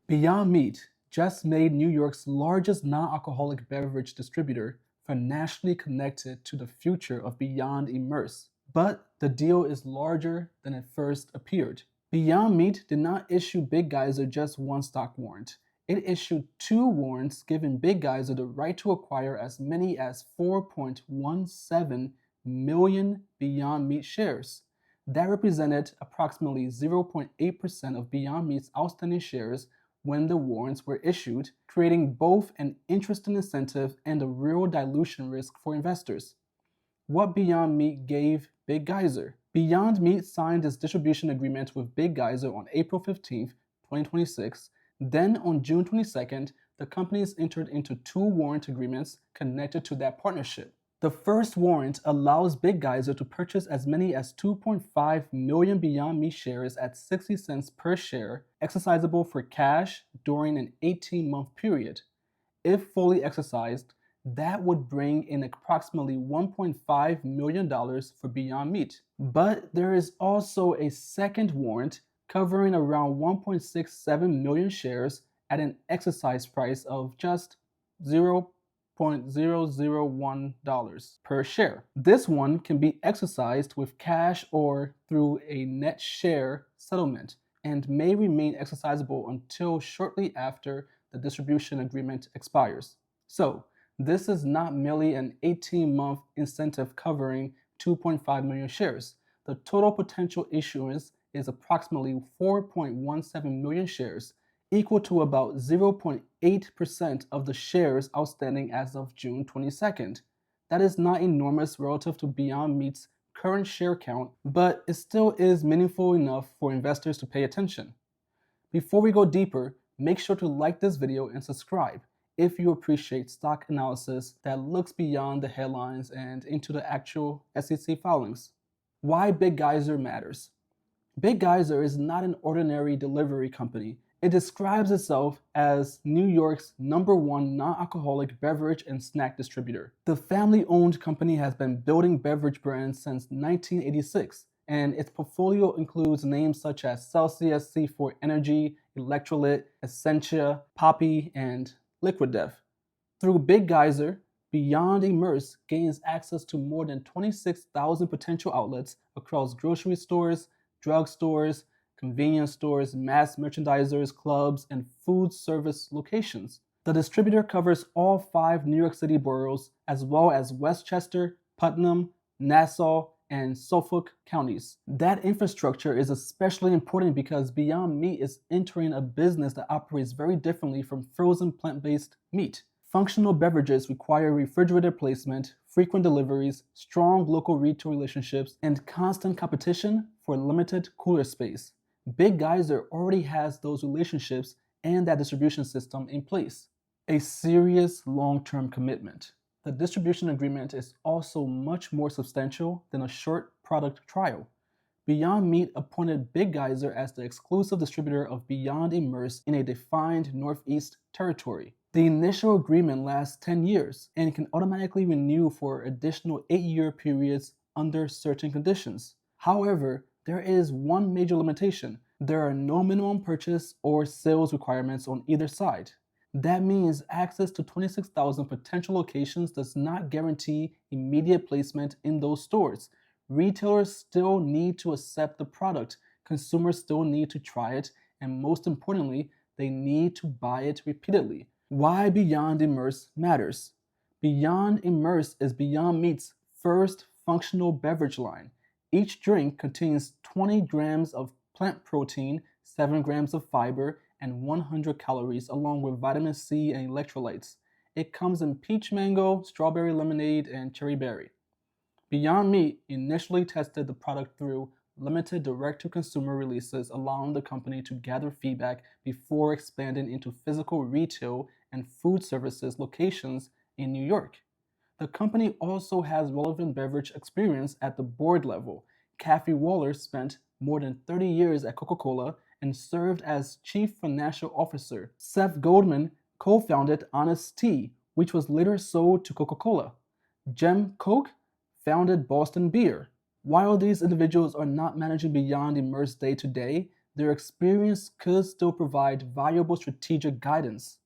Beyond Meat just made New York's largest non-alcoholic beverage distributor financially connected to the future of Beyond Immerse. But the deal is larger than it first appeared. Beyond Meat did not issue Big Geyser just one stock warrant. It issued two warrants giving Big Geyser the right to acquire as many as 4.17 million Beyond Meat shares. That represented approximately 0.8% of Beyond Meat's outstanding shares when the warrants were issued, creating both an interesting incentive and a real dilution risk for investors. What Beyond Meat gave Big Geyser? Beyond Meat signed its distribution agreement with Big Geyser on April 15, 2026. Then on June 22nd, the companies entered into two warrant agreements connected to that partnership. The first warrant allows Big Geyser to purchase as many as 2.5 million Beyond Meat shares at 60 cents per share, exercisable for cash during an 18-month period. If fully exercised, that would bring in approximately $1.5 million for Beyond Meat. But there is also a second warrant covering around 1.67 million shares at an exercise price of just $0.001 per share. This one can be exercised with cash or through a net share settlement and may remain exercisable until shortly after the distribution agreement expires. So, this is not merely an 18-month incentive covering 2.5 million shares. The total potential issuance is approximately 4.17 million shares, equal to about 0.8% of the shares outstanding as of June 22nd. That is not enormous relative to Beyond Meat's current share count, but it still is meaningful enough for investors to pay attention. Before we go deeper, make sure to like this video and subscribe if you appreciate stock analysis that looks beyond the headlines and into the actual SEC filings. Why Big Geyser matters. Big Geyser is not an ordinary delivery company. It describes itself as New York's #1 non-alcoholic beverage and snack distributor. The family-owned company has been building beverage brands since 1986, and its portfolio includes names such as Celsius, C4 Energy, Electrolyte, Essentia, Poppy, and Liquid Death. Through Big Geyser, Beyond Immerse gains access to more than 26,000 potential outlets across grocery stores, drugstores, convenience stores, mass merchandisers, clubs, and food service locations. The distributor covers all 5 New York City boroughs, as well as Westchester, Putnam, Nassau, and Suffolk counties. That infrastructure is especially important because Beyond Meat is entering a business that operates very differently from frozen plant-based meat. Functional beverages require refrigerator placement, frequent deliveries, strong local retail relationships, and constant competition for limited cooler space. Big Geyser already has those relationships and that distribution system in place. A serious long-term commitment. The distribution agreement is also much more substantial than a short product trial. Beyond Meat appointed Big Geyser as the exclusive distributor of Beyond Immerse in a defined Northeast territory. The initial agreement lasts 10 years and can automatically renew for additional 8-year periods under certain conditions. However, there is one major limitation. There are no minimum purchase or sales requirements on either side. That means access to 26,000 potential locations does not guarantee immediate placement in those stores. Retailers still need to accept the product, consumers still need to try it, and most importantly, they need to buy it repeatedly. Why Beyond Immerse matters. Beyond Immerse is Beyond Meat's first functional beverage line. Each drink contains 20 grams of plant protein, 7 grams of fiber, and 100 calories, along with vitamin C and electrolytes. It comes in peach mango, strawberry lemonade, and cherry berry. Beyond Meat initially tested the product through limited direct-to-consumer releases, allowing the company to gather feedback before expanding into physical retail and food services locations in New York. The company also has relevant beverage experience at the board level. Kathy Waller spent more than 30 years at Coca-Cola and served as Chief Financial Officer. Seth Goldman co-founded Honest Tea, which was later sold to Coca-Cola. Jem Koch founded Boston Beer. While these individuals are not managing Beyond Immerse day to day, their experience could still provide valuable strategic guidance.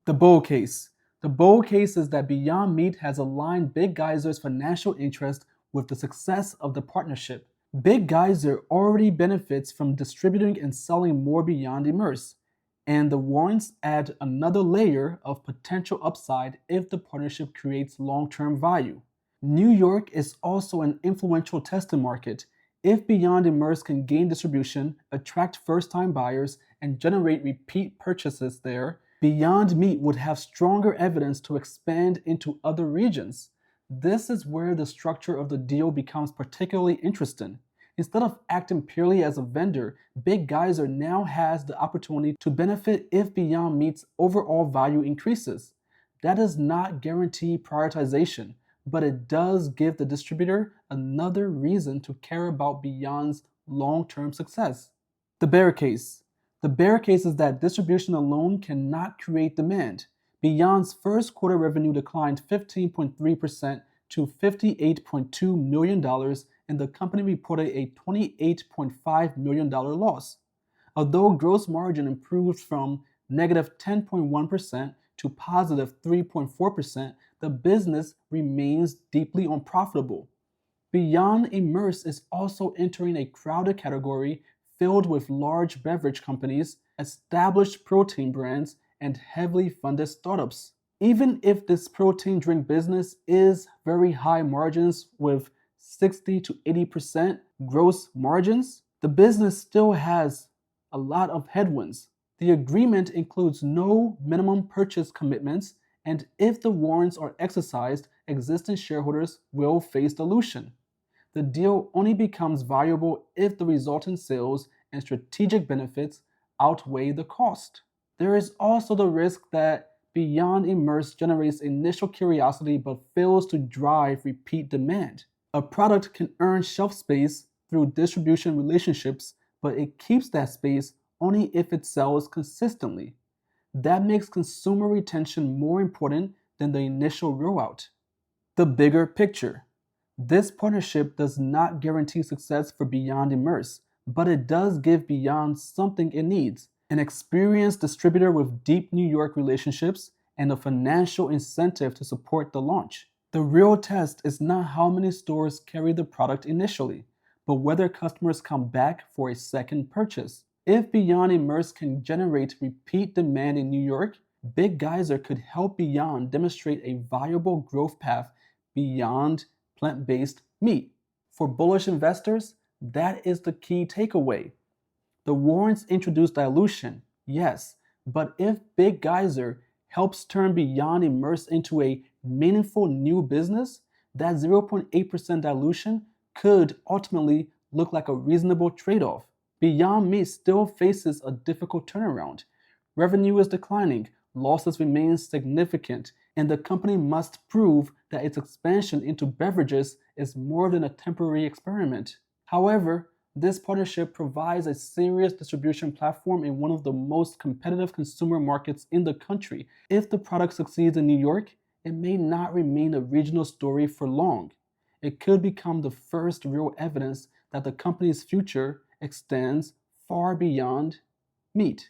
The bull case. The bull case is that Beyond Meat has aligned Big Geyser's financial interest with the success of the partnership. Big Geyser already benefits from distributing and selling more Beyond Immerse, and the warrants add another layer of potential upside if the partnership creates long-term value. New York is also an influential testing market. If Beyond Immerse can gain distribution, attract first-time buyers, and generate repeat purchases there, Beyond Meat would have stronger evidence to expand into other regions. This is where the structure of the deal becomes particularly interesting. Instead of acting purely as a vendor, Big Geyser now has the opportunity to benefit if Beyond Meat's overall value increases. That does not guarantee prioritization, but it does give the distributor another reason to care about Beyond's long-term success. The bear case. The bear case is that distribution alone cannot create demand. Beyond's first quarter revenue declined 15.3% to $58.2 million, and the company reported a $28.5 million loss. Although gross margin improved from negative 10.1% to positive 3.4%, the business remains deeply unprofitable. Beyond Immerse is also entering a crowded category filled with large beverage companies, established protein brands, and heavily funded startups. Even if this protein drink business is very high margins with 60 to 80% gross margins, the business still has a lot of headwinds. The agreement includes no minimum purchase commitments, and if the warrants are exercised, existing shareholders will face dilution. The deal only becomes valuable if the resulting sales and strategic benefits outweigh the cost. There is also the risk that Beyond Immerse generates initial curiosity but fails to drive repeat demand. A product can earn shelf space through distribution relationships, but it keeps that space only if it sells consistently. That makes consumer retention more important than the initial rollout. The bigger picture. This partnership does not guarantee success for Beyond Immerse, but it does give Beyond something it needs: an experienced distributor with deep New York relationships and a financial incentive to support the launch. The real test is not how many stores carry the product initially, but whether customers come back for a second purchase. If Beyond Immerse can generate repeat demand in New York, Big Geyser could help Beyond demonstrate a viable growth path beyond plant-based meat. For bullish investors, that is the key takeaway. The warrants introduce dilution, yes, but if Big Geyser helps turn Beyond Immerse into a meaningful new business, that 0.8% dilution could ultimately look like a reasonable trade-off. Beyond Meat still faces a difficult turnaround. Revenue is declining, losses remain significant, and the company must prove that its expansion into beverages is more than a temporary experiment. However, this partnership provides a serious distribution platform in one of the most competitive consumer markets in the country. If the product succeeds in New York, it may not remain a regional story for long. It could become the first real evidence that the company's future extends far beyond meat.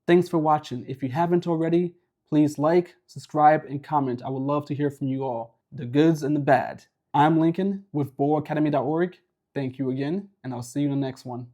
Thanks for watching. If you haven't already, please like, subscribe, and comment. I would love to hear from you all, the goods and the bad. I'm Lincoln with bullacademy.org. Thank you again, and I'll see you in the next one.